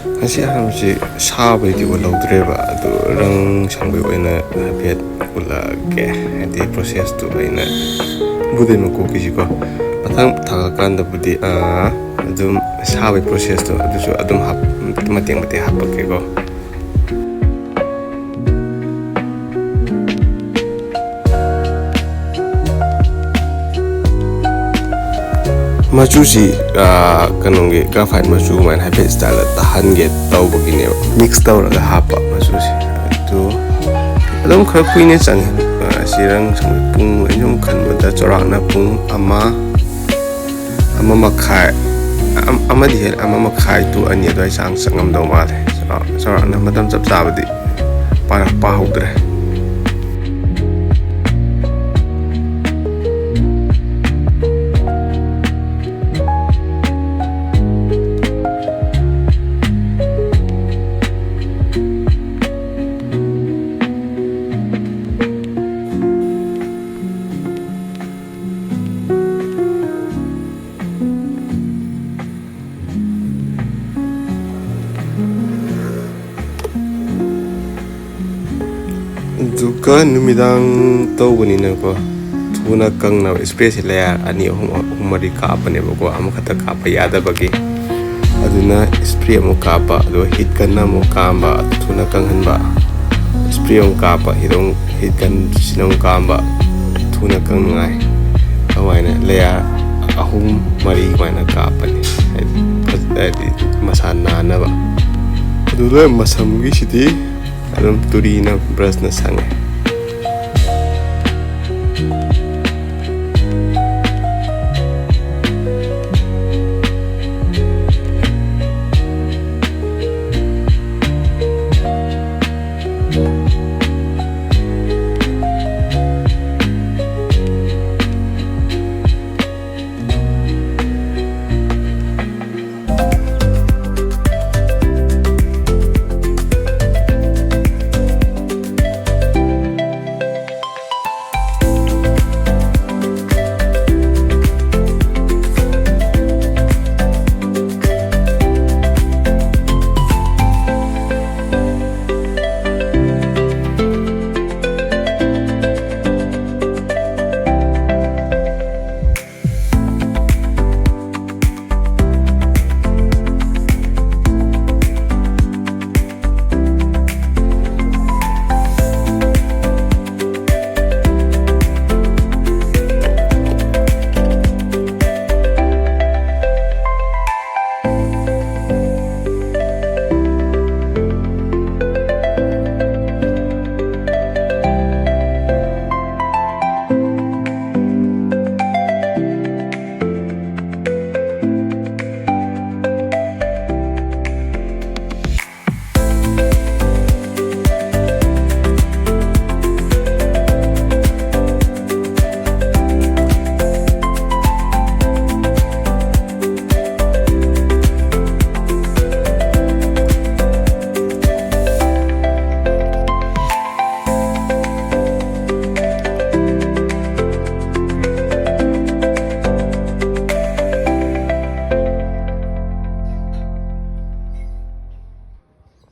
Ngasi ahamsi sabai di ulau dreba adu rang sangbai waina habiat ulage hadi proses tu waina budai mako kisi ko patang thagakan da budi adum sabai proses tu adu so adum hap mateng mate hapake ko machusi kanonge graphite machu man habit style tahan ge tau begini mix tau la hapa machusi tu adom khar puine chang sirang sampai pung anyom khan mata chorana pung ama makhai ama di ama makhai tu ani doi sang sangam dau ma the chorana matam chap chabadi parak pa hudre juga numidang tau bani na ko tuna kang na space layer ani humari ka pa ne ko am khata ka pa yada bagi aduna spray mo ka pa do hit kan na mo kamba tuna kang han ba spray mo ka pa hit kan sinong kamba tuna kang ngai awai na layer ahum mari mana ka pa ne adi masana na ba do masam gi sidi alam turi na brush na sange